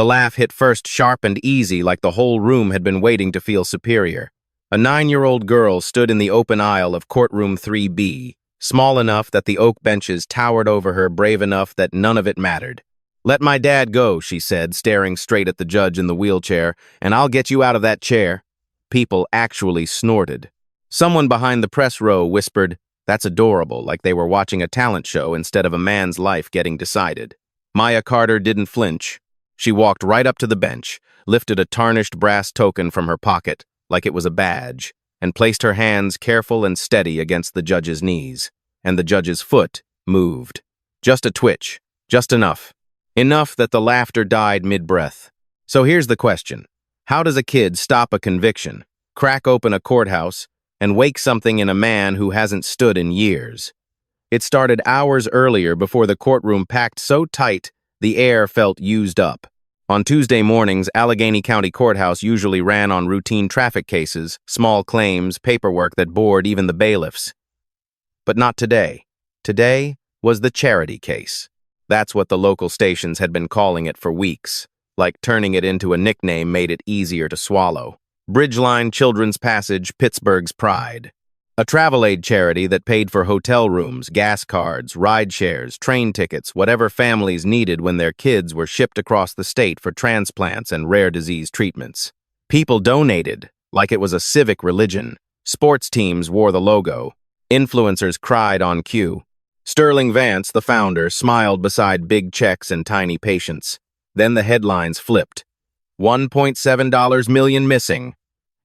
The laugh hit first sharp and easy, like the whole room had been waiting to feel superior. A 9-year-old girl stood in the open aisle of Courtroom 3B, small enough that the oak benches towered over her, brave enough that none of it mattered. "Let my dad go," she said, staring straight at the judge in the wheelchair, "and I'll get you out of that chair." People actually snorted. Someone behind the press row whispered, "That's adorable," like they were watching a talent show instead of a man's life getting decided. Maya Carter didn't flinch. She walked right up to the bench, lifted a tarnished brass token from her pocket, like it was a badge, and placed her hands careful and steady against the judge's knees. And the judge's foot moved. Just a twitch. Just enough. Enough that the laughter died mid-breath. So here's the question. How does a kid stop a conviction, crack open a courthouse, and wake something in a man who hasn't stood in years? It started hours earlier, before the courtroom packed so tight the air felt used up. On Tuesday mornings, Allegheny County Courthouse usually ran on routine traffic cases, small claims, paperwork that bored even the bailiffs. But not today. Today was the charity case. That's what the local stations had been calling it for weeks, like turning it into a nickname made it easier to swallow. Bridgeline Children's Passage, Pittsburgh's Pride. A travel aid charity that paid for hotel rooms, gas cards, ride shares, train tickets, whatever families needed when their kids were shipped across the state for transplants and rare disease treatments. People donated, like it was a civic religion. Sports teams wore the logo. Influencers cried on cue. Sterling Vance, the founder, smiled beside big checks and tiny patients. Then the headlines flipped. $1.7 million missing.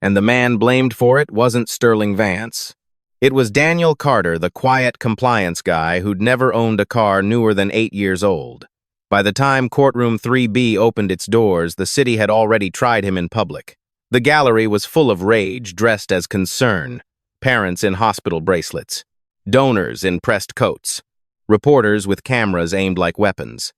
And the man blamed for it wasn't Sterling Vance. It was Daniel Carter, the quiet compliance guy who'd never owned a car newer than 8 years old. By the time Courtroom 3B opened its doors, the city had already tried him in public. The gallery was full of rage, dressed as concern. Parents in hospital bracelets. Donors in pressed coats. Reporters with cameras aimed like weapons.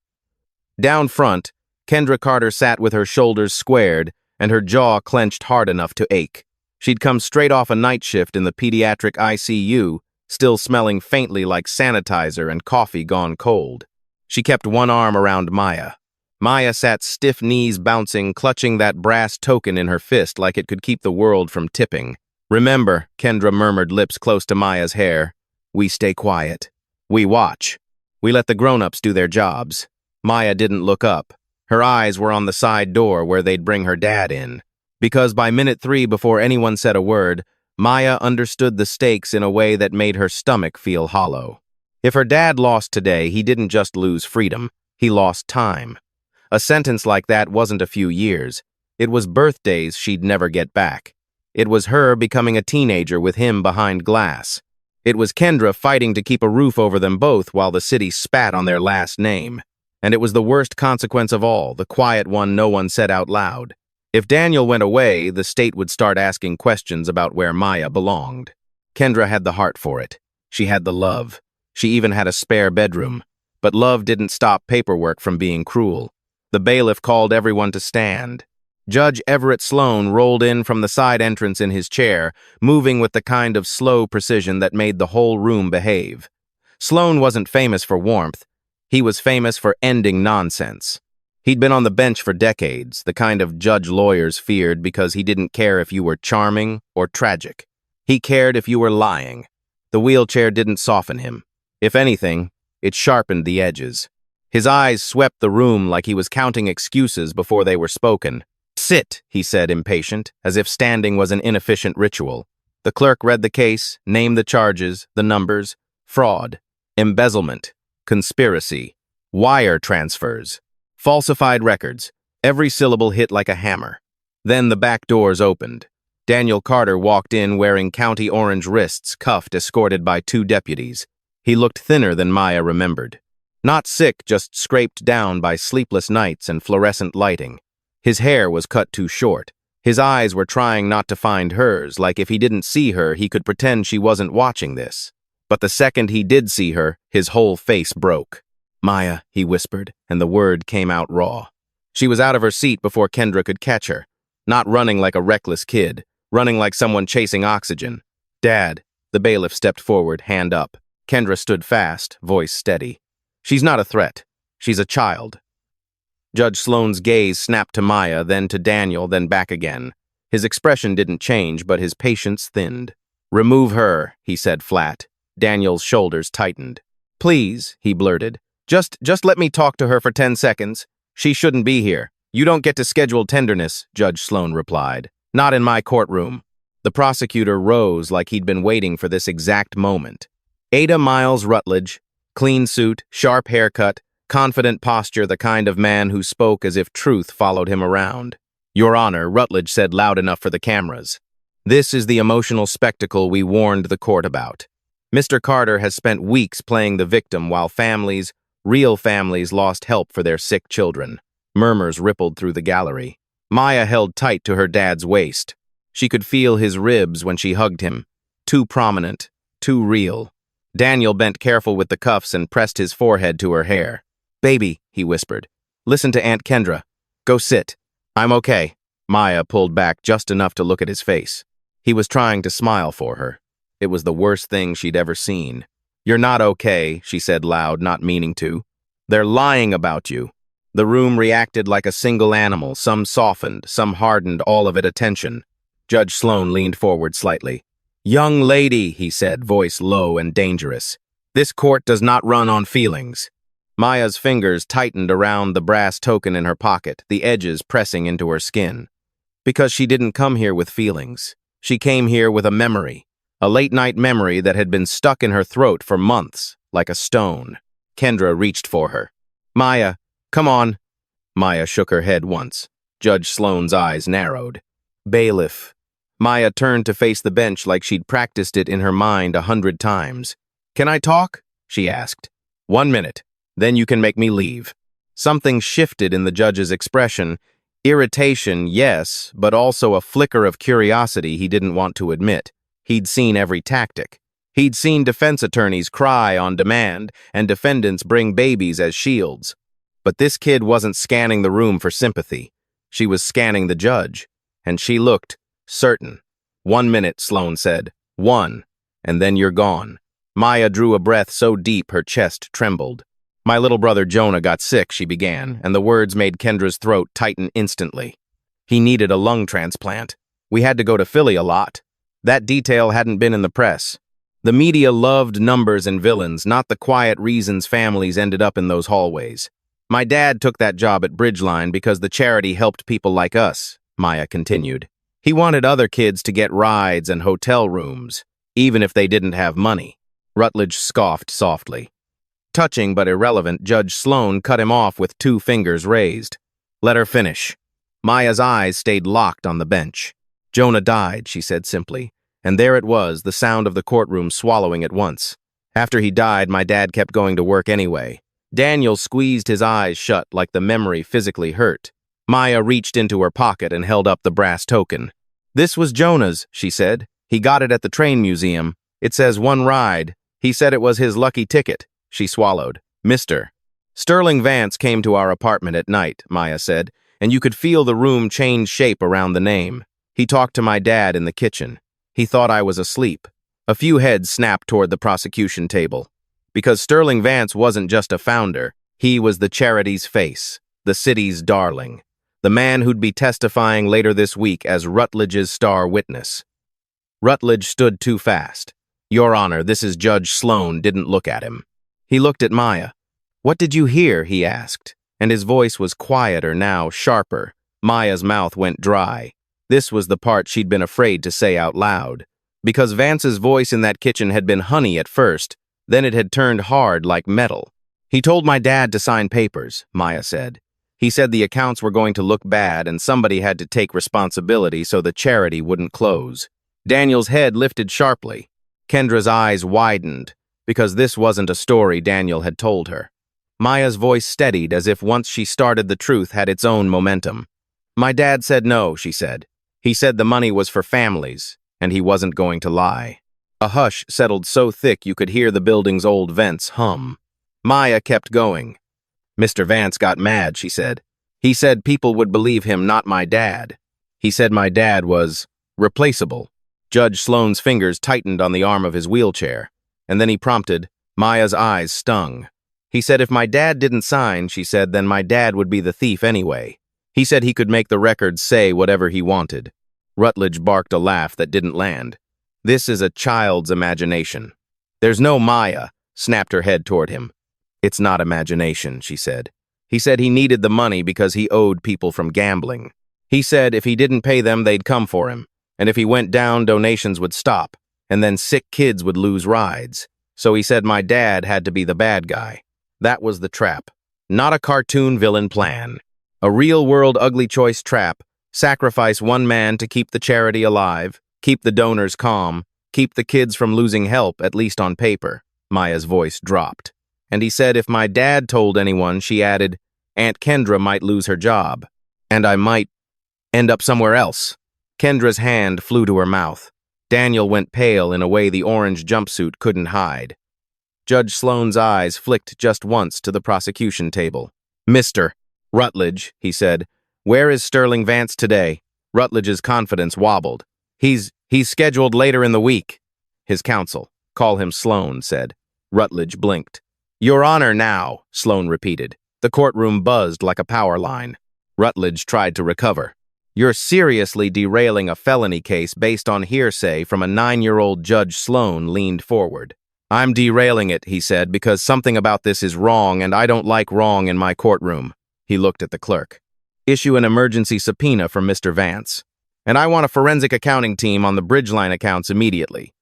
Down front, Kendra Carter sat with her shoulders squared and her jaw clenched hard enough to ache. She'd come straight off a night shift in the pediatric ICU, still smelling faintly like sanitizer and coffee gone cold. She kept one arm around Maya. Maya sat stiff, knees bouncing, clutching that brass token in her fist like it could keep the world from tipping. "Remember," Kendra murmured, lips close to Maya's hair, "we stay quiet. We watch. We let the grown-ups do their jobs." Maya didn't look up. Her eyes were on the side door where they'd bring her dad in. Because by minute 3, before anyone said a word, Maya understood the stakes in a way that made her stomach feel hollow. If her dad lost today, he didn't just lose freedom, he lost time. A sentence like that wasn't a few years. It was birthdays she'd never get back. It was her becoming a teenager with him behind glass. It was Kendra fighting to keep a roof over them both while the city spat on their last name. And it was the worst consequence of all, the quiet one no one said out loud. If Daniel went away, the state would start asking questions about where Maya belonged. Kendra had the heart for it. She had the love. She even had a spare bedroom. But love didn't stop paperwork from being cruel. The bailiff called everyone to stand. Judge Everett Sloan rolled in from the side entrance in his chair, moving with the kind of slow precision that made the whole room behave. Sloan wasn't famous for warmth. He was famous for ending nonsense. He'd been on the bench for decades, the kind of judge lawyers feared because he didn't care if you were charming or tragic. He cared if you were lying. The wheelchair didn't soften him. If anything, it sharpened the edges. His eyes swept the room like he was counting excuses before they were spoken. "Sit," he said, impatient, as if standing was an inefficient ritual. The clerk read the case, named the charges, the numbers: fraud, embezzlement, conspiracy, wire transfers, falsified records. Every syllable hit like a hammer. Then the back doors opened. Daniel Carter walked in wearing county orange wrists, cuffed, escorted by 2 deputies. He looked thinner than Maya remembered. Not sick, just scraped down by sleepless nights and fluorescent lighting. His hair was cut too short. His eyes were trying not to find hers, like if he didn't see her, he could pretend she wasn't watching this. But the second he did see her, his whole face broke. "Maya," he whispered, and the word came out raw. She was out of her seat before Kendra could catch her. Not running like a reckless kid, running like someone chasing oxygen. "Dad." The bailiff stepped forward, hand up. Kendra stood fast, voice steady. "She's not a threat. She's a child." Judge Sloane's gaze snapped to Maya, then to Daniel, then back again. His expression didn't change, but his patience thinned. "Remove her," he said flat. Daniel's shoulders tightened. "Please," he blurted. Just let me talk to her for 10 seconds. She shouldn't be here. You don't get to schedule tenderness," Judge Sloane replied. "Not in my courtroom." The prosecutor rose like he'd been waiting for this exact moment. Ada Miles Rutledge, clean suit, sharp haircut, confident posture, the kind of man who spoke as if truth followed him around. "Your Honor," Rutledge said loud enough for the cameras. "This is the emotional spectacle we warned the court about. Mr. Carter has spent weeks playing the victim while families, real families, lost help for their sick children." Murmurs rippled through the gallery. Maya held tight to her dad's waist. She could feel his ribs when she hugged him. Too prominent, too real. Daniel bent careful with the cuffs and pressed his forehead to her hair. "Baby," he whispered. "Listen to Aunt Kendra. Go sit." "I'm okay." Maya pulled back just enough to look at his face. He was trying to smile for her. It was the worst thing she'd ever seen. "You're not okay," she said loud, not meaning to. "They're lying about you." The room reacted like a single animal, some softened, some hardened, all of it attention. Judge Sloane leaned forward slightly. "Young lady," he said, voice low and dangerous. "This court does not run on feelings." Maya's fingers tightened around the brass token in her pocket, the edges pressing into her skin. Because she didn't come here with feelings. She came here with a memory, a late-night memory that had been stuck in her throat for months, like a stone. Kendra reached for her. "Maya, come on." Maya shook her head once. Judge Sloane's eyes narrowed. "Bailiff." Maya turned to face the bench like she'd practiced it in her mind 100 times. "Can I talk?" she asked. "1 minute. Then you can make me leave." Something shifted in the judge's expression. Irritation, yes, but also a flicker of curiosity he didn't want to admit. He'd seen every tactic. He'd seen defense attorneys cry on demand and defendants bring babies as shields. But this kid wasn't scanning the room for sympathy. She was scanning the judge, and she looked certain. "1 minute," Sloane said. "1, and then you're gone." Maya drew a breath so deep her chest trembled. "My little brother Jonah got sick," she began, and the words made Kendra's throat tighten instantly. "He needed a lung transplant. We had to go to Philly a lot. That detail hadn't been in the press. The media loved numbers and villains, not the quiet reasons families ended up in those hallways. My dad took that job at Bridgeline because the charity helped people like us," Maya continued. "He wanted other kids to get rides and hotel rooms, even if they didn't have money." Rutledge scoffed softly. Touching but irrelevant, Judge Sloane cut him off with 2 fingers raised. "Let her finish." Maya's eyes stayed locked on the bench. "Jonah died," she said simply, and there it was, the sound of the courtroom swallowing at once. "After he died, my dad kept going to work anyway." Daniel squeezed his eyes shut like the memory physically hurt. Maya reached into her pocket and held up the brass token. "This was Jonah's," she said. "He got it at the train museum. It says 1 ride. He said it was his lucky ticket." She swallowed. "Mr. Sterling Vance came to our apartment at night," Maya said, "and you could feel the room change shape around the name. He talked to my dad in the kitchen. He thought I was asleep." A few heads snapped toward the prosecution table. Because Sterling Vance wasn't just a founder, he was the charity's face, the city's darling, the man who'd be testifying later this week as Rutledge's star witness. Rutledge stood too fast. "Your Honor, this is Judge Sloane," didn't look at him. He looked at Maya. "What did you hear?" he asked, and his voice was quieter now, sharper. Maya's mouth went dry. This was the part she'd been afraid to say out loud. Because Vance's voice in that kitchen had been honey at first, then it had turned hard like metal. "He told my dad to sign papers," Maya said. "He said the accounts were going to look bad and somebody had to take responsibility so the charity wouldn't close." Daniel's head lifted sharply. Kendra's eyes widened, because this wasn't a story Daniel had told her. Maya's voice steadied as if once she started the truth had its own momentum. "My dad said no," she said. "He said the money was for families, and he wasn't going to lie." A hush settled so thick you could hear the building's old vents hum. Maya kept going. "Mr. Vance got mad," she said. "He said people would believe him, not my dad. He said my dad was replaceable." Judge Sloane's fingers tightened on the arm of his wheelchair, and then he prompted. Maya's eyes stung. He said if my dad didn't sign, she said, then my dad would be the thief anyway. He said he could make the records say whatever he wanted. Rutledge barked a laugh that didn't land. This is a child's imagination. There's no Maya, snapped her head toward him. It's not imagination, she said. He said he needed the money because he owed people from gambling. He said if he didn't pay them, they'd come for him. And if he went down, donations would stop. And then sick kids would lose rides. So he said my dad had to be the bad guy. That was the trap. Not a cartoon villain plan. A real-world ugly choice trap. Sacrifice one man to keep the charity alive, keep the donors calm, keep the kids from losing help, at least on paper. Maya's voice dropped. And he said if my dad told anyone, she added, Aunt Kendra might lose her job. And I might end up somewhere else. Kendra's hand flew to her mouth. Daniel went pale in a way the orange jumpsuit couldn't hide. Judge Sloane's eyes flicked just once to the prosecution table. Mr. Rutledge, he said, where is Sterling Vance today? Rutledge's confidence wobbled. He's scheduled later in the week. His counsel, call him Sloane, said. Rutledge blinked. Your Honor now, Sloane repeated. The courtroom buzzed like a power line. Rutledge tried to recover. You're seriously derailing a felony case based on hearsay from a 9-year-old Judge Sloane leaned forward. I'm derailing it, he said, because something about this is wrong and I don't like wrong in my courtroom. He looked at the clerk. Issue an emergency subpoena for Mr. Vance. And I want a forensic accounting team on the Bridgeline accounts immediately.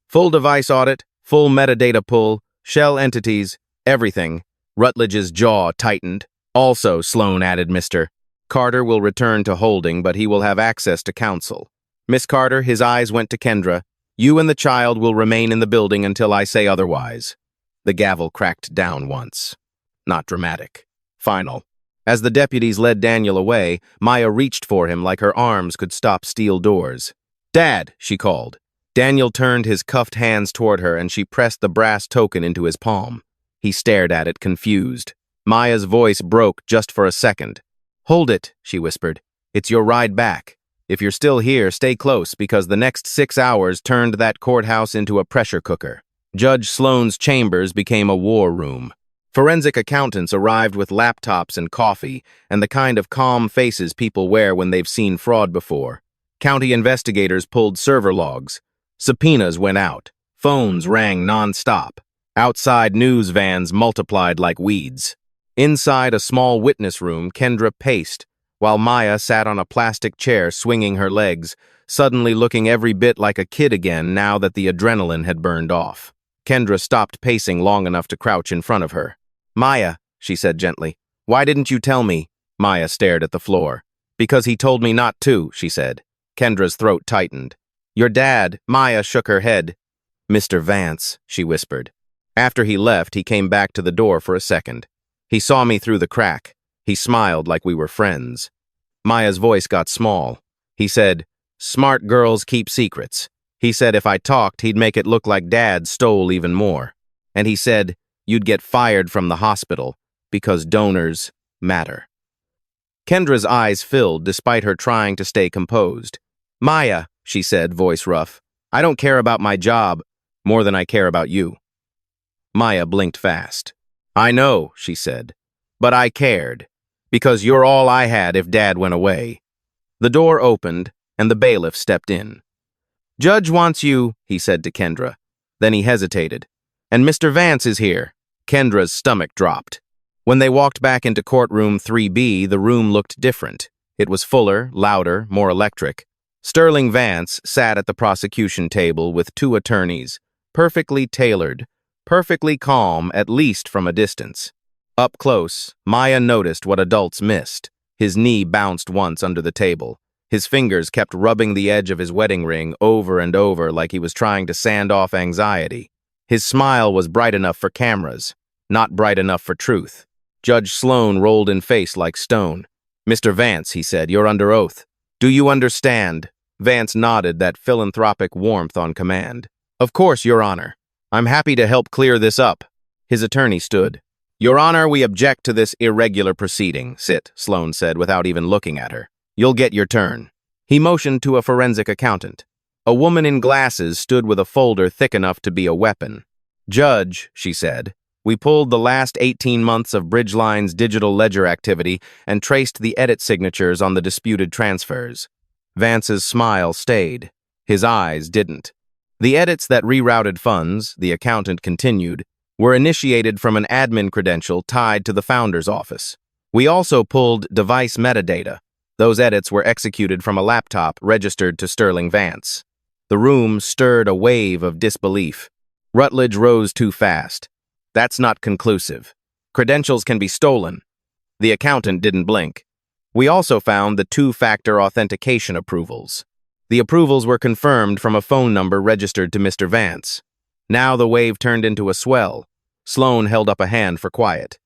Full device audit, full metadata pull, shell entities, everything. Rutledge's jaw tightened. Also, Sloane added, Mr. Carter will return to holding, but he will have access to counsel. Miss Carter, his eyes went to Kendra. You and the child will remain in the building until I say otherwise. The gavel cracked down once. Not dramatic. Final. As the deputies led Daniel away, Maya reached for him like her arms could stop steel doors. Dad, she called. Daniel turned his cuffed hands toward her and she pressed the brass token into his palm. He stared at it, confused. Maya's voice broke just for a second. Hold it, she whispered. It's your ride back. If you're still here, stay close because the next 6 hours turned that courthouse into a pressure cooker. Judge Sloane's chambers became a war room. Forensic accountants arrived with laptops and coffee and the kind of calm faces people wear when they've seen fraud before. County investigators pulled server logs. Subpoenas went out. Phones rang non-stop. Outside news vans multiplied like weeds. Inside a small witness room, Kendra paced, while Maya sat on a plastic chair swinging her legs, suddenly looking every bit like a kid again now that the adrenaline had burned off. Kendra stopped pacing long enough to crouch in front of her. Maya, she said gently, why didn't you tell me? Maya stared at the floor. Because he told me not to, she said. Kendra's throat tightened. Your dad, Maya shook her head. Mr. Vance, she whispered. After he left, he came back to the door for a second. He saw me through the crack. He smiled like we were friends. Maya's voice got small. He said, smart girls keep secrets. He said if I talked, he'd make it look like Dad stole even more. And he said, you'd get fired from the hospital because donors matter. Kendra's eyes filled despite her trying to stay composed. Maya, she said, voice rough, I don't care about my job more than I care about you. Maya blinked fast. I know, she said, but I cared, because you're all I had if Dad went away. The door opened, and the bailiff stepped in. Judge wants you, he said to Kendra. Then he hesitated. And Mr. Vance is here. Kendra's stomach dropped. When they walked back into courtroom 3B, the room looked different. It was fuller, louder, more electric. Sterling Vance sat at the prosecution table with 2 attorneys, perfectly tailored, perfectly calm, at least from a distance. Up close, Maya noticed what adults missed. His knee bounced once under the table. His fingers kept rubbing the edge of his wedding ring over and over like he was trying to sand off anxiety. His smile was bright enough for cameras, not bright enough for truth. Judge Sloane rolled in face like stone. Mr. Vance, he said, you're under oath. Do you understand? Vance nodded, that philanthropic warmth on command. Of course, Your Honor. I'm happy to help clear this up. His attorney stood. Your Honor, we object to this irregular proceeding. Sit, Sloane said without even looking at her. You'll get your turn. He motioned to a forensic accountant. A woman in glasses stood with a folder thick enough to be a weapon. Judge, she said, We pulled the last 18 months of Bridgeline's digital ledger activity and traced the edit signatures on the disputed transfers. Vance's smile stayed. His eyes didn't. The edits that rerouted funds, the accountant continued, were initiated from an admin credential tied to the founder's office. We also pulled device metadata. Those edits were executed from a laptop registered to Sterling Vance. The room stirred a wave of disbelief. Rutledge rose too fast. That's not conclusive. Credentials can be stolen. The accountant didn't blink. We also found the two-factor authentication approvals. The approvals were confirmed from a phone number registered to Mr. Vance. Now the wave turned into a swell. Sloan held up a hand for quiet.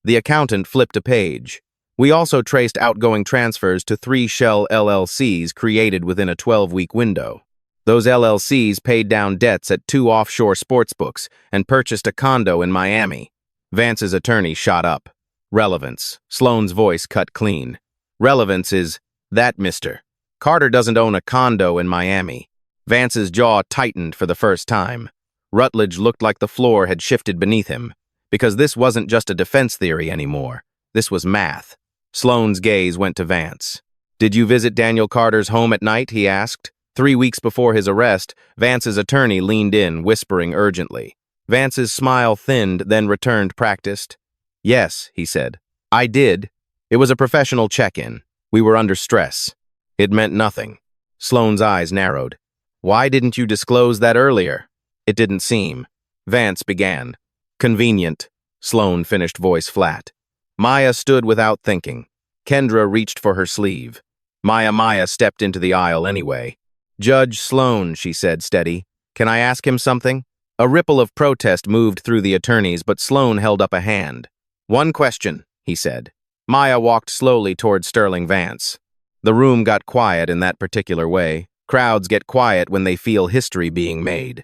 The accountant flipped a page. We also traced outgoing transfers to 3 shell LLCs created within a 12-week window. Those LLCs paid down debts at 2 offshore sportsbooks and purchased a condo in Miami. Vance's attorney shot up. Relevance. Sloan's voice cut clean. Relevance is that, mister. Carter doesn't own a condo in Miami. Vance's jaw tightened for the first time. Rutledge looked like the floor had shifted beneath him, because this wasn't just a defense theory anymore. This was math. Sloan's gaze went to Vance. Did you visit Daniel Carter's home at night? He asked. 3 weeks before his arrest, Vance's attorney leaned in, whispering urgently. Vance's smile thinned, then returned practiced. Yes, he said. I did. It was a professional check-in. We were under stress. It meant nothing. Sloan's eyes narrowed. Why didn't you disclose that earlier? It didn't seem. Vance began. Convenient. Sloan finished voice flat. Maya stood without thinking. Kendra reached for her sleeve. Maya stepped into the aisle anyway. Judge Sloan, she said, steady. Can I ask him something? A ripple of protest moved through the attorneys, but Sloan held up a hand. One question, he said. Maya walked slowly toward Sterling Vance. The room got quiet in that particular way. Crowds get quiet when they feel history being made.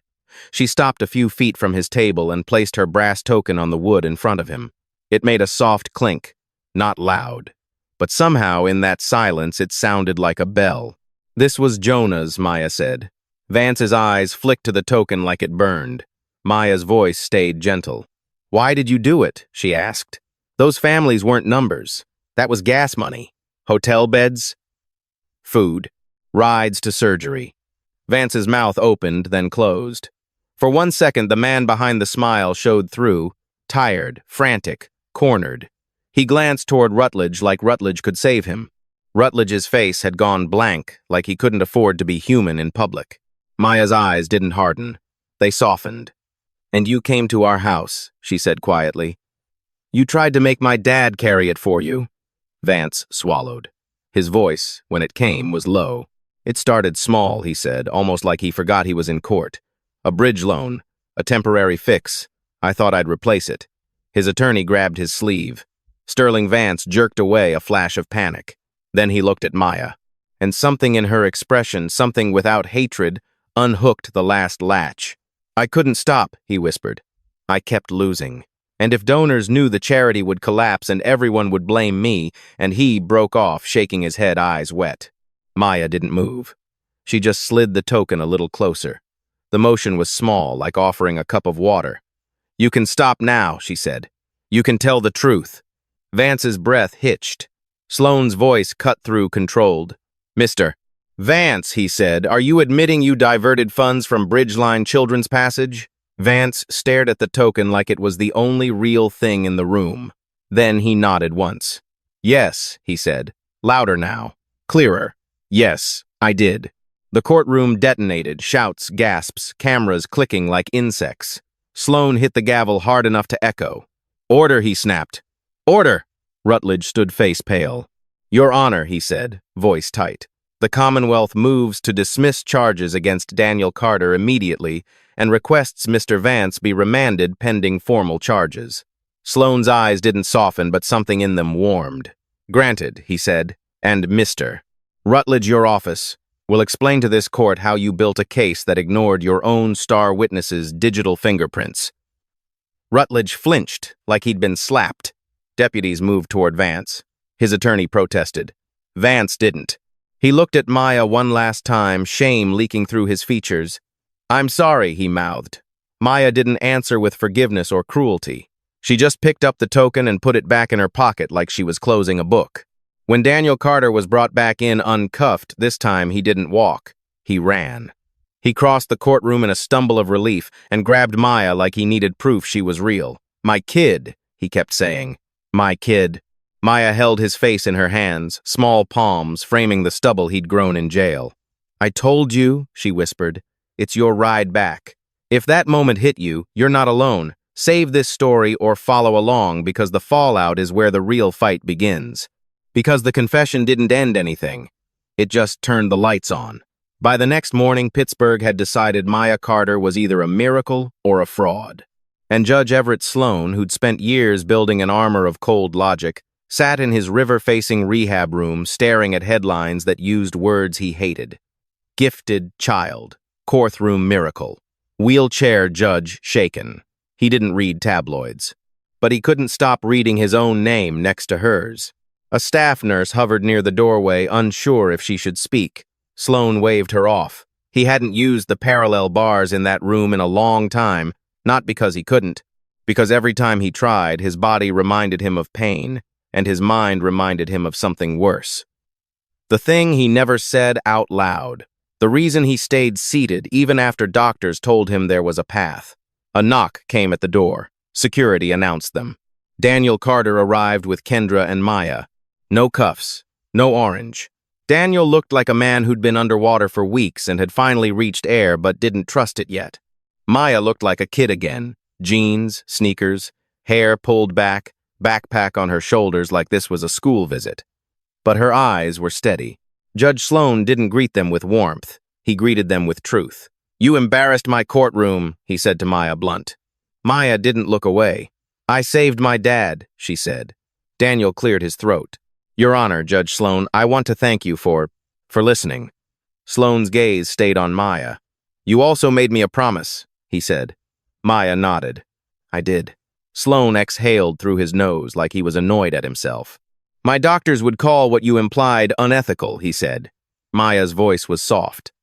She stopped a few feet from his table and placed her brass token on the wood in front of him. It made a soft clink, not loud. But somehow in that silence it sounded like a bell. This was Jonah's, Maya said. Vance's eyes flicked to the token like it burned. Maya's voice stayed gentle. Why did you do it? She asked. Those families weren't numbers. That was gas money. Hotel beds, food, rides to surgery. Vance's mouth opened, then closed. For 1 second, the man behind the smile showed through, tired, frantic, cornered. He glanced toward Rutledge like Rutledge could save him. Rutledge's face had gone blank, like he couldn't afford to be human in public. Maya's eyes didn't harden. They softened. And you came to our house, she said quietly. You tried to make my dad carry it for you. Vance swallowed. His voice, when it came, was low. It started small, he said, almost like he forgot he was in court. A bridge loan, a temporary fix. I thought I'd replace it. His attorney grabbed his sleeve. Sterling Vance jerked away a flash of panic. Then he looked at Maya. And something in her expression, something without hatred, unhooked the last latch. I couldn't stop, he whispered. I kept losing. And if donors knew the charity would collapse and everyone would blame me, and he broke off, shaking his head, eyes wet. Maya didn't move. She just slid the token a little closer. The motion was small, like offering a cup of water. You can stop now, she said. You can tell the truth. Vance's breath hitched. Sloan's voice cut through, controlled. Mr. Vance, he said, are you admitting you diverted funds from Bridgeline Children's Passage? Vance stared at the token like it was the only real thing in the room. Then he nodded once. Yes, he said. Louder now. Clearer. Yes, I did. The courtroom detonated, shouts, gasps, cameras clicking like insects. Sloan hit the gavel hard enough to echo. Order, he snapped. Order! Rutledge stood face pale. Your Honor, he said, voice tight. The Commonwealth moves to dismiss charges against Daniel Carter immediately and requests Mr. Vance be remanded pending formal charges. Sloan's eyes didn't soften, but something in them warmed. Granted, he said, and Mr. Rutledge, your office will explain to this court how you built a case that ignored your own star witness's digital fingerprints. Rutledge flinched like he'd been slapped. Deputies moved toward Vance. His attorney protested. Vance didn't. He looked at Maya one last time, shame leaking through his features. I'm sorry, he mouthed. Maya didn't answer with forgiveness or cruelty. She just picked up the token and put it back in her pocket like she was closing a book. When Daniel Carter was brought back in uncuffed, this time he didn't walk. He ran. He crossed the courtroom in a stumble of relief and grabbed Maya like he needed proof she was real. "My kid," he kept saying. "My kid." Maya held his face in her hands, small palms framing the stubble he'd grown in jail. "I told you," she whispered. "It's your ride back. If that moment hit you, you're not alone. Save this story or follow along because the fallout is where the real fight begins. Because the confession didn't end anything. It just turned the lights on." By the next morning, Pittsburgh had decided Maya Carter was either a miracle or a fraud. And Judge Everett Sloan, who'd spent years building an armor of cold logic, sat in his river-facing rehab room staring at headlines that used words he hated. Gifted child. Courtroom miracle. Wheelchair judge shaken. He didn't read tabloids. But he couldn't stop reading his own name next to hers. A staff nurse hovered near the doorway, unsure if she should speak. Sloan waved her off. He hadn't used the parallel bars in that room in a long time, not because he couldn't, because every time he tried, his body reminded him of pain, and his mind reminded him of something worse. The thing he never said out loud. The reason he stayed seated even after doctors told him there was a path. A knock came at the door. Security announced them. Daniel Carter arrived with Kendra and Maya. No cuffs. No orange. Daniel looked like a man who'd been underwater for weeks and had finally reached air but didn't trust it yet. Maya looked like a kid again. Jeans, sneakers, hair pulled back, backpack on her shoulders like this was a school visit. But her eyes were steady. Judge Sloan didn't greet them with warmth. He greeted them with truth. "You embarrassed my courtroom," he said to Maya blunt. Maya didn't look away. "I saved my dad," she said. Daniel cleared his throat. "Your Honor, Judge Sloan, I want to thank you for listening." Sloan's gaze stayed on Maya. "You also made me a promise," he said. Maya nodded. "I did." Sloan exhaled through his nose like he was annoyed at himself. "My doctors would call what you implied unethical," he said. Maya's voice was soft.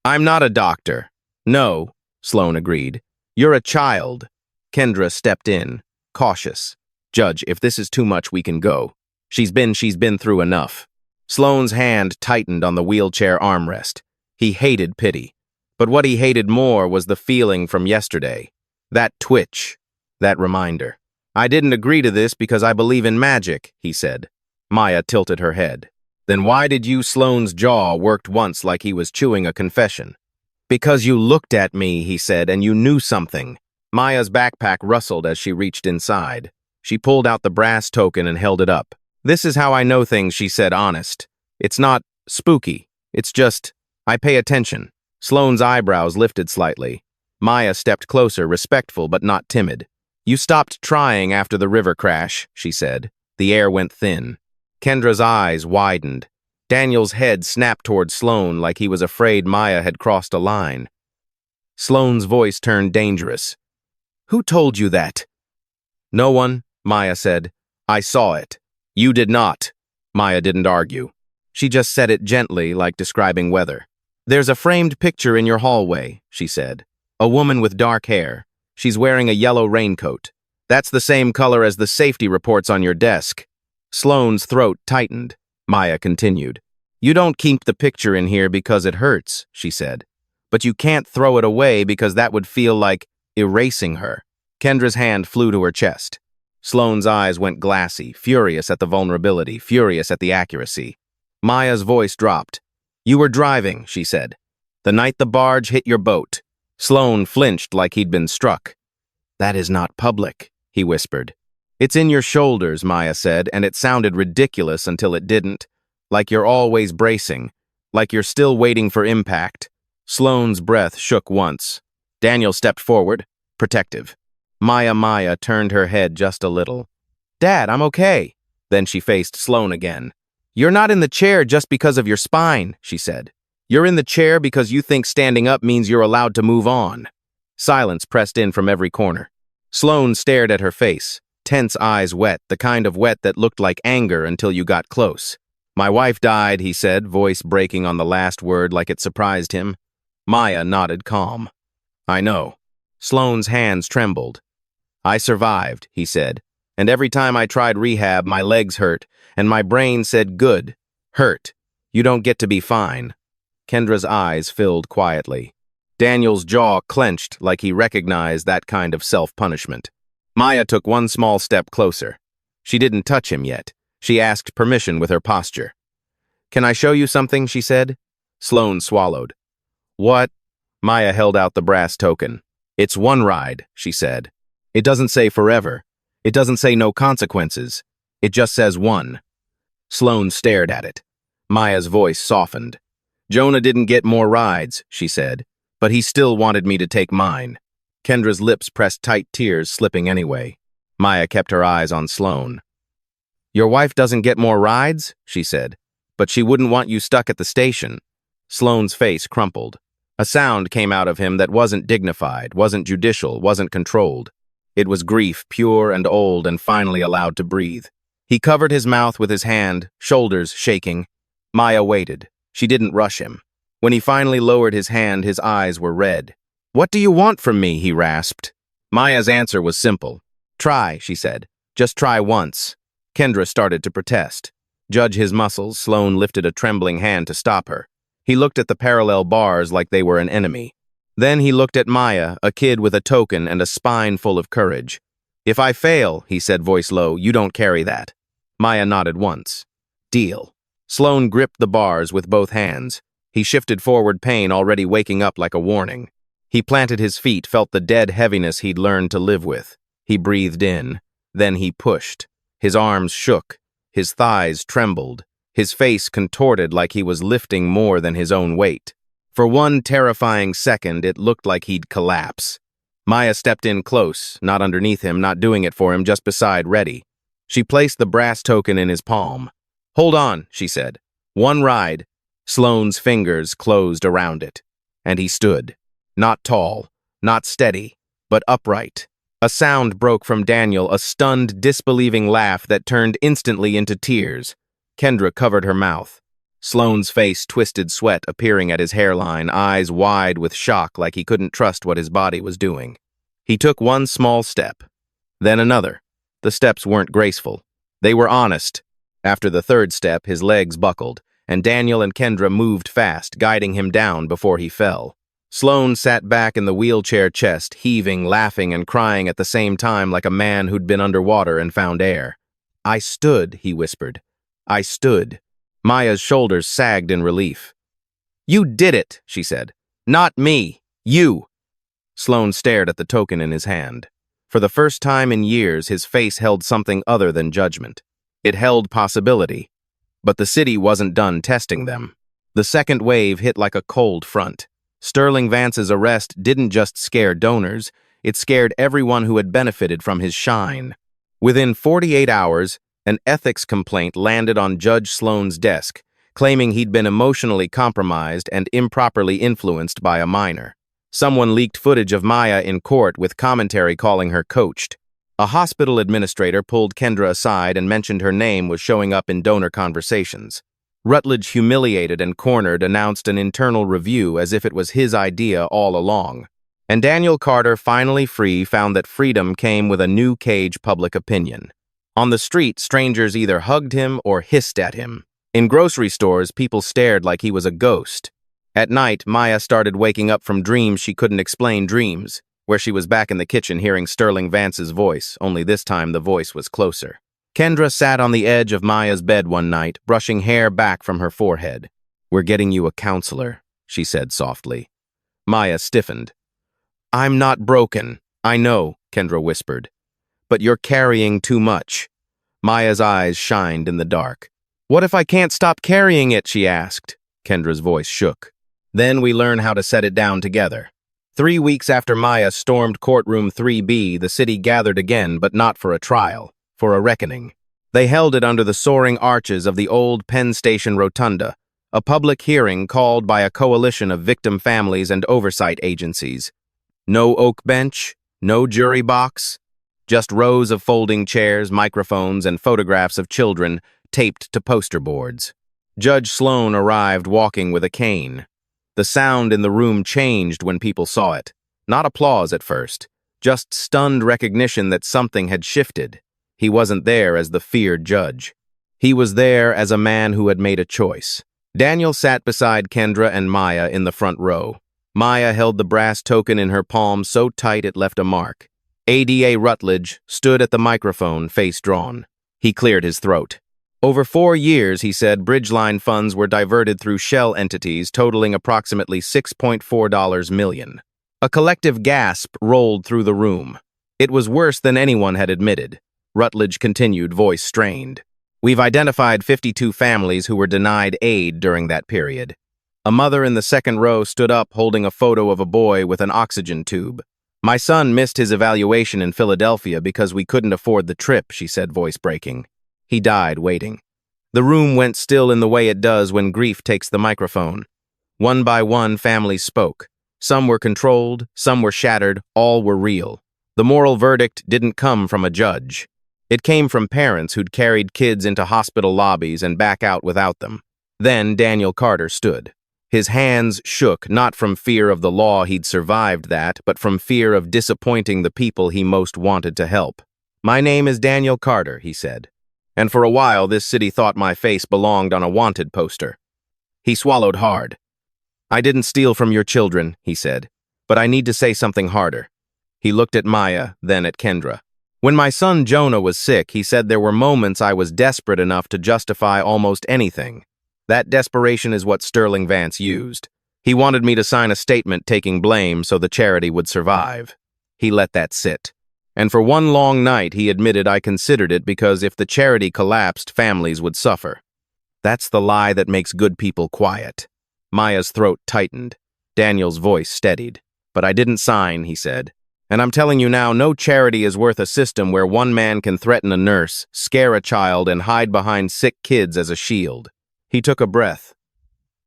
"I'm not a doctor." "No," Sloan agreed. "You're a child." Kendra stepped in, cautious. "Judge, if this is too much, we can go. She's been through enough." Sloan's hand tightened on the wheelchair armrest. He hated pity. But what he hated more was the feeling from yesterday. That twitch. That reminder. "I didn't agree to this because I believe in magic," he said. Maya tilted her head. "Then why did you?" Sloan's jaw worked once like he was chewing a confession. "Because you looked at me," he said, "and you knew something." Maya's backpack rustled as she reached inside. She pulled out the brass token and held it up. "This is how I know things," she said, honest. "It's not spooky. It's just, I pay attention." Sloan's eyebrows lifted slightly. Maya stepped closer, respectful but not timid. "You stopped trying after the river crash," she said. The air went thin. Kendra's eyes widened. Daniel's head snapped toward Sloan like he was afraid Maya had crossed a line. Sloan's voice turned dangerous. "Who told you that?" "No one," Maya said. "I saw it." "You did not." Maya didn't argue. She just said it gently, like describing weather. "There's a framed picture in your hallway," she said. "A woman with dark hair. She's wearing a yellow raincoat. That's the same color as the safety reports on your desk." Sloan's throat tightened. Maya continued. "You don't keep the picture in here because it hurts," she said. "But you can't throw it away because that would feel like erasing her." Kendra's hand flew to her chest. Sloan's eyes went glassy, furious at the vulnerability, furious at the accuracy. Maya's voice dropped. "You were driving," she said. "The night the barge hit your boat." Sloan flinched like he'd been struck. "That is not public," he whispered. "It's in your shoulders," Maya said, and it sounded ridiculous until it didn't. Like you're always bracing. Like you're still waiting for impact. Sloan's breath shook once. Daniel stepped forward, protective. Maya turned her head just a little. "Dad, I'm okay." Then she faced Sloan again. "You're not in the chair just because of your spine," she said. "You're in the chair because you think standing up means you're allowed to move on." Silence pressed in from every corner. Sloan stared at her face, tense eyes wet, the kind of wet that looked like anger until you got close. "My wife died," he said, voice breaking on the last word like it surprised him. Maya nodded calm. "I know." Sloan's hands trembled. "I survived," he said, "and every time I tried rehab, my legs hurt, and my brain said, good, hurt. You don't get to be fine." Kendra's eyes filled quietly. Daniel's jaw clenched like he recognized that kind of self-punishment. Maya took one small step closer. She didn't touch him yet. She asked permission with her posture. "Can I show you something?" she said. Sloane swallowed. "What?" Maya held out the brass token. "It's one ride," she said. "It doesn't say forever. It doesn't say no consequences. It just says one." Sloane stared at it. Maya's voice softened. "Jonah didn't get more rides," she said, "but he still wanted me to take mine." Kendra's lips pressed tight, tears slipping anyway. Maya kept her eyes on Sloane. "Your wife doesn't get more rides?" she said, "but she wouldn't want you stuck at the station." Sloane's face crumpled. A sound came out of him that wasn't dignified, wasn't judicial, wasn't controlled. It was grief, pure and old and finally allowed to breathe. He covered his mouth with his hand, shoulders shaking. Maya waited. She didn't rush him. When he finally lowered his hand, his eyes were red. "What do you want from me?" he rasped. Maya's answer was simple. "Try," she said. "Just try once." Kendra started to protest. Judge his muscles, Sloane lifted a trembling hand to stop her. He looked at the parallel bars like they were an enemy. Then he looked at Maya, a kid with a token and a spine full of courage. "If I fail," he said, voice low, "you don't carry that." Maya nodded once. "Deal." Sloane gripped the bars with both hands. He shifted forward, pain already waking up like a warning. He planted his feet, felt the dead heaviness he'd learned to live with. He breathed in. Then he pushed. His arms shook. His thighs trembled. His face contorted like he was lifting more than his own weight. For one terrifying second, it looked like he'd collapse. Maya stepped in close, not underneath him, not doing it for him, just beside, ready. She placed the brass token in his palm. "Hold on," she said. "One ride." Sloane's fingers closed around it. And he stood. Not tall, not steady, but upright. A sound broke from Daniel, a stunned, disbelieving laugh that turned instantly into tears. Kendra covered her mouth. Sloane's face twisted, sweat appearing at his hairline, eyes wide with shock like he couldn't trust what his body was doing. He took one small step, then another. The steps weren't graceful. They were honest. After the third step, his legs buckled, and Daniel and Kendra moved fast, guiding him down before he fell. Sloane sat back in the wheelchair, chest heaving, laughing, and crying at the same time like a man who'd been underwater and found air. "I stood," he whispered. "I stood." Maya's shoulders sagged in relief. "You did it," she said. "Not me. You." Sloane stared at the token in his hand. For the first time in years, his face held something other than judgment. It held possibility. But the city wasn't done testing them. The second wave hit like a cold front. Sterling Vance's arrest didn't just scare donors, it scared everyone who had benefited from his shine. Within 48 hours, an ethics complaint landed on Judge Sloane's desk, claiming he'd been emotionally compromised and improperly influenced by a minor. Someone leaked footage of Maya in court with commentary calling her coached. A hospital administrator pulled Kendra aside and mentioned her name was showing up in donor conversations. Rutledge, humiliated and cornered, announced an internal review as if it was his idea all along. And Daniel Carter, finally free, found that freedom came with a new cage public opinion. On the street, strangers either hugged him or hissed at him. In grocery stores, people stared like he was a ghost. At night, Maya started waking up from dreams she couldn't explain, dreams, where she was back in the kitchen hearing Sterling Vance's voice, only this time the voice was closer. Kendra sat on the edge of Maya's bed one night, brushing hair back from her forehead. "We're getting you a counselor," she said softly. Maya stiffened. "I'm not broken." "I know," Kendra whispered. "But you're carrying too much." Maya's eyes shined in the dark. "What if I can't stop carrying it?" she asked. Kendra's voice shook. "Then we learn how to set it down together." 3 weeks after Maya stormed Courtroom 3B, the city gathered again, but not for a trial. For a reckoning. They held it under the soaring arches of the old Penn Station Rotunda, a public hearing called by a coalition of victim families and oversight agencies. No oak bench, no jury box, just rows of folding chairs, microphones, and photographs of children taped to poster boards. Judge Sloane arrived walking with a cane. The sound in the room changed when people saw it. Not applause at first, just stunned recognition that something had shifted. He wasn't there as the feared judge. He was there as a man who had made a choice. Daniel sat beside Kendra and Maya in the front row. Maya held the brass token in her palm so tight it left a mark. ADA Rutledge stood at the microphone, face drawn. He cleared his throat. Over 4 years, he said, Bridgeline funds were diverted through shell entities totaling approximately $6.4 million. A collective gasp rolled through the room. It was worse than anyone had admitted. Rutledge continued, voice strained. We've identified 52 families who were denied aid during that period. A mother in the second row stood up holding a photo of a boy with an oxygen tube. My son missed his evaluation in Philadelphia because we couldn't afford the trip, she said, voice breaking. He died waiting. The room went still in the way it does when grief takes the microphone. One by one, families spoke. Some were controlled, some were shattered, all were real. The moral verdict didn't come from a judge. It came from parents who'd carried kids into hospital lobbies and back out without them. Then Daniel Carter stood. His hands shook, not from fear of the law he'd survived that, but from fear of disappointing the people he most wanted to help. My name is Daniel Carter, he said. And for a while this city thought my face belonged on a wanted poster. He swallowed hard. I didn't steal from your children, he said, but I need to say something harder. He looked at Maya, then at Kendra. When my son Jonah was sick, he said there were moments I was desperate enough to justify almost anything. That desperation is what Sterling Vance used. He wanted me to sign a statement taking blame so the charity would survive. He let that sit. And for one long night, he admitted I considered it because if the charity collapsed, families would suffer. That's the lie that makes good people quiet. Maya's throat tightened. Daniel's voice steadied. But I didn't sign, he said. And I'm telling you now, no charity is worth a system where one man can threaten a nurse, scare a child, and hide behind sick kids as a shield. He took a breath.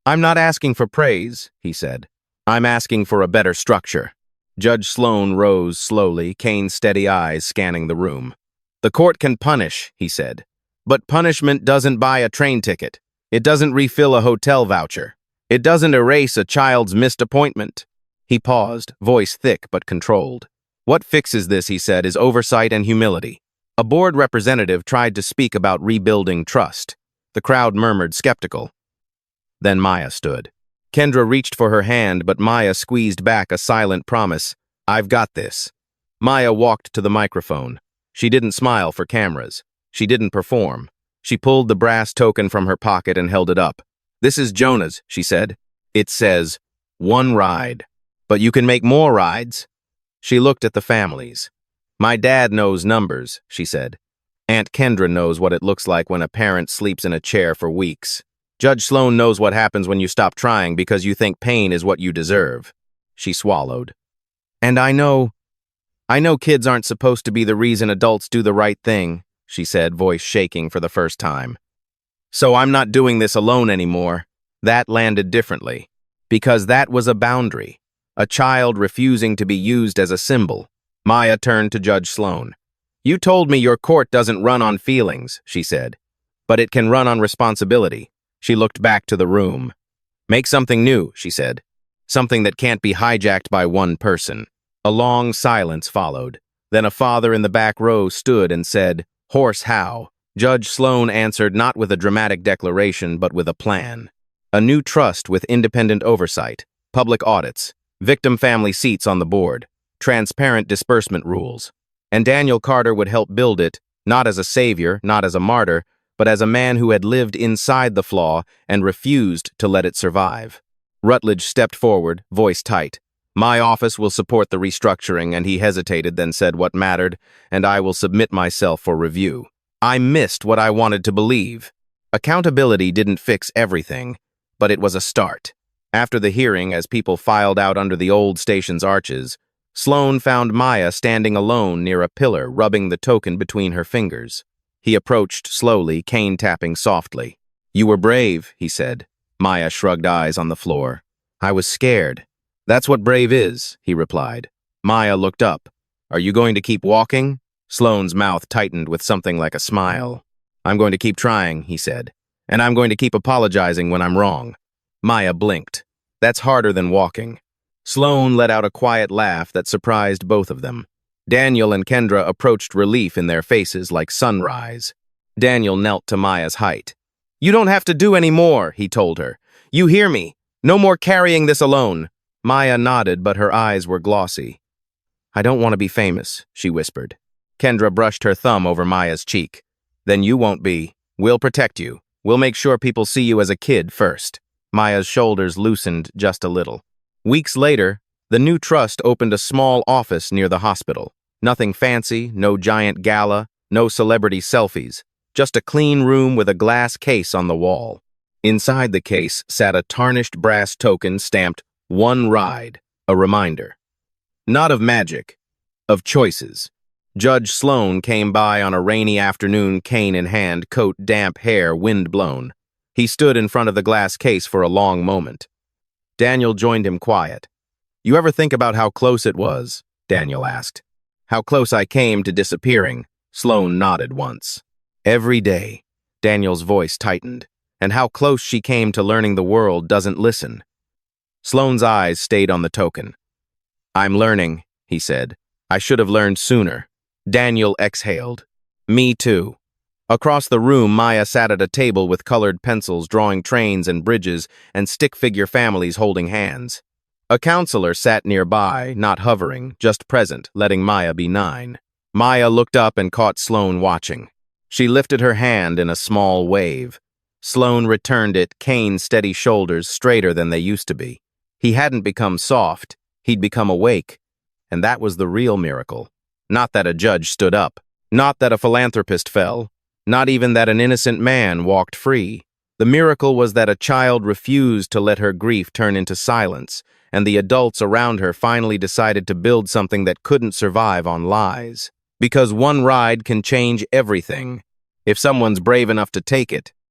I'm not asking for praise, he said. I'm asking for a better structure. Judge Sloan rose slowly, Kane's steady eyes scanning the room. The court can punish, he said. But punishment doesn't buy a train ticket. It doesn't refill a hotel voucher. It doesn't erase a child's missed appointment. He paused, voice thick but controlled. What fixes this, he said, is oversight and humility. A board representative tried to speak about rebuilding trust. The crowd murmured, skeptical. Then Maya stood. Kendra reached for her hand, but Maya squeezed back a silent promise. I've got this. Maya walked to the microphone. She didn't smile for cameras. She didn't perform. She pulled the brass token from her pocket and held it up. This is Jonah's, she said. It says, 1 ride. But you can make more rides. She looked at the families. My dad knows numbers, she said. Aunt Kendra knows what it looks like when a parent sleeps in a chair for weeks. Judge Sloan knows what happens when you stop trying because you think pain is what you deserve. She swallowed. And I know kids aren't supposed to be the reason adults do the right thing, she said, voice shaking for the first time. So I'm not doing this alone anymore. That landed differently. Because that was a boundary. A child refusing to be used as a symbol. Maya turned to Judge Sloan. You told me your court doesn't run on feelings, she said. But it can run on responsibility. She looked back to the room. Make something new, she said. Something that can't be hijacked by one person. A long silence followed. Then a father in the back row stood and said, Horse how? Judge Sloan answered not with a dramatic declaration, but with a plan. A new trust with independent oversight, public audits, victim family seats on the board, transparent disbursement rules. And Daniel Carter would help build it, not as a savior, not as a martyr, but as a man who had lived inside the flaw and refused to let it survive. Rutledge stepped forward, voice tight. My office will support the restructuring, and he hesitated, then said what mattered, and I will submit myself for review. I missed what I wanted to believe. Accountability didn't fix everything, but it was a start. After the hearing, as people filed out under the old station's arches, Sloan found Maya standing alone near a pillar, rubbing the token between her fingers. He approached slowly, cane tapping softly. You were brave, he said. Maya shrugged eyes on the floor. I was scared. That's what brave is, he replied. Maya looked up. Are you going to keep walking? Sloan's mouth tightened with something like a smile. I'm going to keep trying, he said. And I'm going to keep apologizing when I'm wrong. Maya blinked. That's harder than walking. Sloan let out a quiet laugh that surprised both of them. Daniel and Kendra approached relief in their faces like sunrise. Daniel knelt to Maya's height. "You don't have to do any more," he told her. "You hear me? No more carrying this alone." Maya nodded, but her eyes were glossy. "I don't want to be famous," she whispered. Kendra brushed her thumb over Maya's cheek. "Then you won't be. We'll protect you. We'll make sure people see you as a kid first." Maya's shoulders loosened just a little. Weeks later, the new trust opened a small office near the hospital. Nothing fancy, no giant gala, no celebrity selfies. Just a clean room with a glass case on the wall. Inside the case sat a tarnished brass token stamped "One Ride," a reminder. Not of magic, of choices. Judge Sloan came by on a rainy afternoon, cane in hand, coat damp, hair wind-blown. He stood in front of the glass case for a long moment. Daniel joined him quiet. "You ever think about how close it was?" Daniel asked. "How close I came to disappearing?" Sloan nodded once. "Every day," Daniel's voice tightened, "and how close she came to learning the world doesn't listen." Sloan's eyes stayed on the token. "I'm learning," he said. "I should have learned sooner." Daniel exhaled. "Me too." Across the room, Maya sat at a table with colored pencils, drawing trains and bridges and stick-figure families holding hands. A counselor sat nearby, not hovering, just present, letting Maya be 9. Maya looked up and caught Sloan watching. She lifted her hand in a small wave. Sloan returned it, Kane's steady shoulders straighter than they used to be. He hadn't become soft, he'd become awake. And that was the real miracle. Not that a judge stood up, not that a philanthropist fell, not even that an innocent man walked free. The miracle was that a child refused to let her grief turn into silence, and the adults around her finally decided to build something that couldn't survive on lies. Because one ride can change everything, if someone's brave enough to take it.